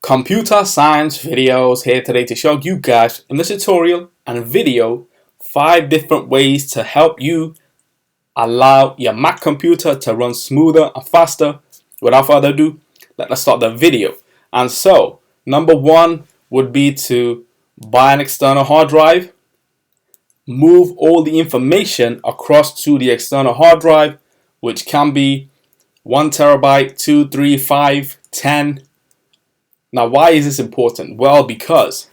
Computer science videos here today to show you guys in this tutorial and video 5 different ways to help you allow your Mac computer to run smoother and faster. Without further ado, let's start the video. And so, number 1 would be to buy an external hard drive, move all the information across to the external hard drive, which can be 1 terabyte, 2, 3, 5, 10. Now, why is this important? Well, because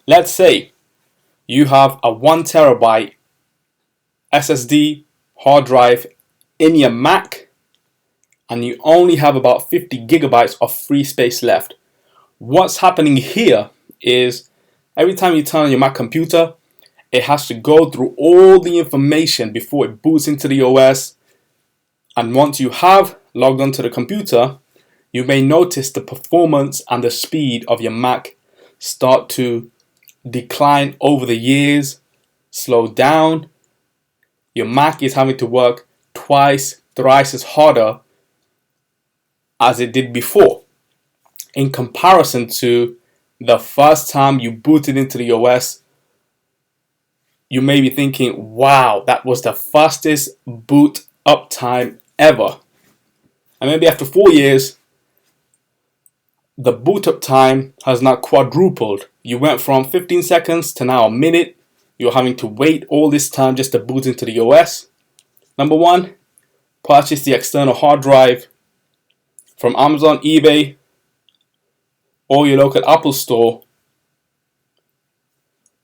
let's say you have a 1 terabyte SSD hard drive in your Mac and you only have about 50 gigabytes of free space left. What's happening here is every time you turn on your Mac computer, it has to go through all the information before it boots into the OS. And once you have logged onto the computer, you may notice the performance and the speed of your Mac start to decline over the years, slow down. Your Mac is having to work twice, thrice as harder as it did before. In comparison to the first time you booted into the OS, you may be thinking, wow, that was the fastest boot up time ever. And maybe after 4 years, the boot up time has now quadrupled. You went from 15 seconds to now a minute. You're having to wait all this time just to boot into the OS. Number 1, purchase the external hard drive from Amazon, eBay, or your local Apple store.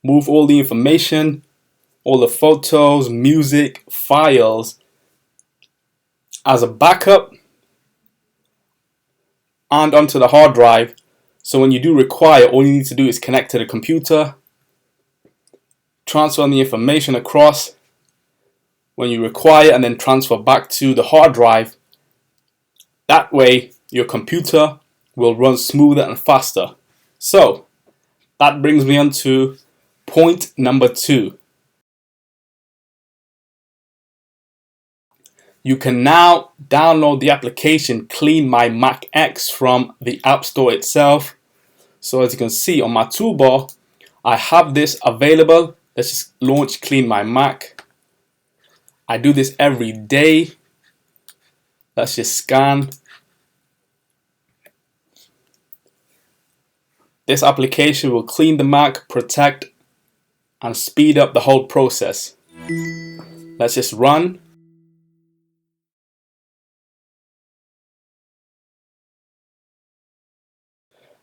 Move all the information, all the photos, music, files as a backup and onto the hard drive. So when you do require, all you need to do is connect to the computer, transfer the information across when you require, and then transfer back to the hard drive. That way your computer will run smoother and faster. So that brings me on to point number 2. You can now download the application Clean My Mac X from the App Store itself. So as you can see on my toolbar, I have this available. Let's just launch Clean My Mac. I do this every day. Let's just scan. This application will clean the Mac, protect, and speed up the whole process. Let's just run.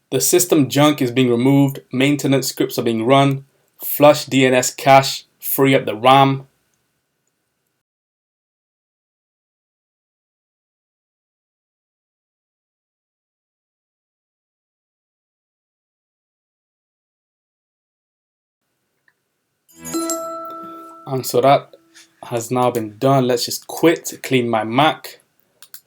The system junk is being removed, maintenance scripts are being run, flush DNS cache, free up the RAM. And so that has now been done. Let's just quit Clean My Mac.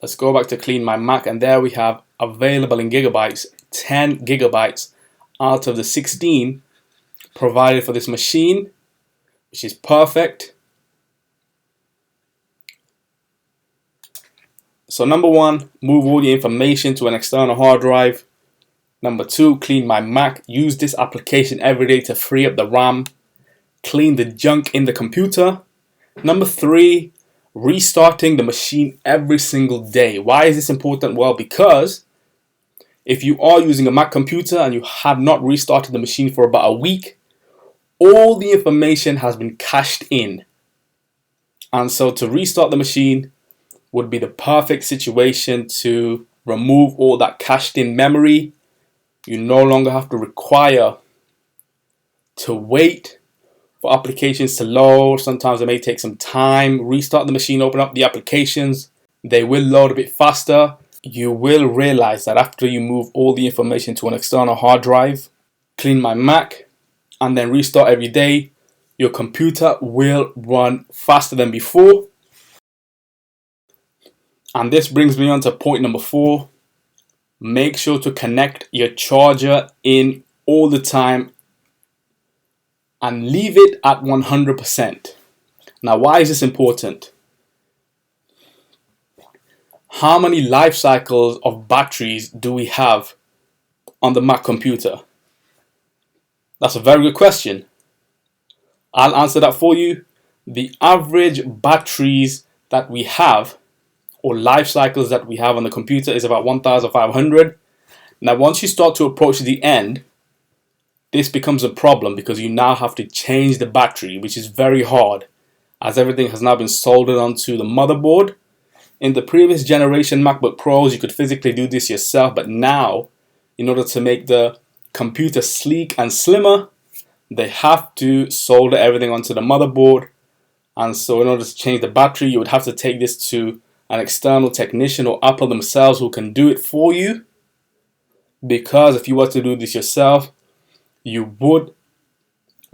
Let's go back to Clean My Mac, and there we have available in gigabytes, 10 gigabytes out of the 16 provided for this machine, which is perfect. So number 1, move all the information to an external hard drive. Number 2, clean my Mac. Use this application every day to free up the RAM. Clean the junk in the computer. Number 3, restarting the machine every single day. Why is this important? Well, because if you are using a Mac computer and you have not restarted the machine for about a week, all the information has been cached in. And so to restart the machine would be the perfect situation to remove all that cached in memory. You no longer have to require to wait for applications to load. Sometimes it may take some time. Restart the machine, open up the applications. They will load a bit faster. You will realize that after you move all the information to an external hard drive, Clean My Mac, and then restart every day, your computer will run faster than before. And this brings me on to point number 4. Make sure to connect your charger in all the time and leave it at 100%. Now, why is this important? How many life cycles of batteries do we have on the Mac computer? That's a very good question. I'll answer that for you. The average batteries that we have, or life cycles that we have on the computer, is about 1,500. Now, once you start to approach the end, this becomes a problem because you now have to change the battery, which is very hard, as everything has now been soldered onto the motherboard. In the previous generation MacBook Pros, you could physically do this yourself, but now, in order to make the computer sleek and slimmer, they have to solder everything onto the motherboard. And so in order to change the battery, you would have to take this to an external technician or Apple themselves who can do it for you. Because if you were to do this yourself, you would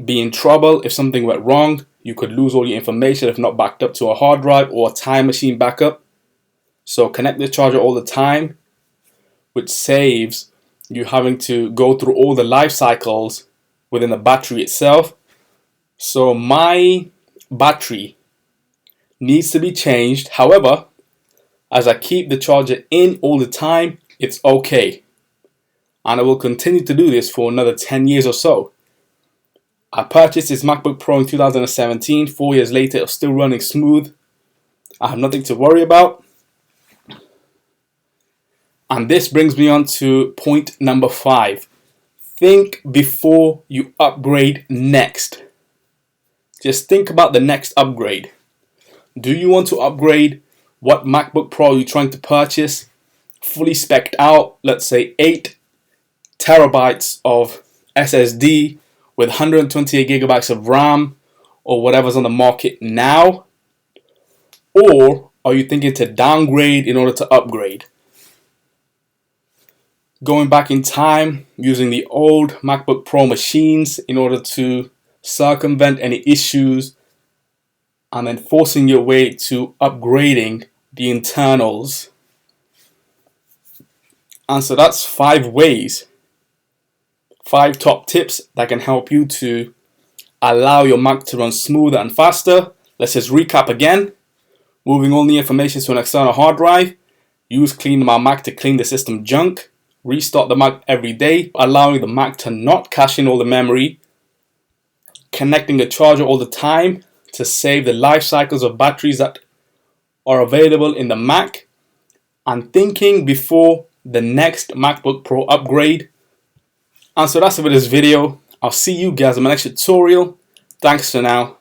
be in trouble if something went wrong. You could lose all your information if not backed up to a hard drive or a time machine backup. So connect the charger all the time, which saves you having to go through all the life cycles within the battery itself. So my battery needs to be changed. However, as I keep the charger in all the time, it's okay. And I will continue to do this for another 10 years or so. I purchased this MacBook Pro in 2017. 4 years later, it's still running smooth. I have nothing to worry about. And this brings me on to point number 5. Think before you upgrade next. Just think about the next upgrade. Do you want to upgrade what MacBook Pro you're trying to purchase? Fully spec'd out, let's say 8 terabytes of SSD with 128 gigabytes of RAM or whatever's on the market now? Or are you thinking to downgrade in order to upgrade? Going back in time, using the old MacBook Pro machines in order to circumvent any issues, and then forcing your way to upgrading the internals. And so that's 5 ways, 5 top tips that can help you to allow your Mac to run smoother and faster. Let's just recap again. Moving all the information to an external hard drive. Use Clean My Mac to clean the system junk. Restart the Mac every day, allowing the Mac to not cache in all the memory. Connecting a charger all the time to save the life cycles of batteries that are available in the Mac. And thinking before the next MacBook Pro upgrade. And so that's it for this video. I'll see you guys in my next tutorial. Thanks for now.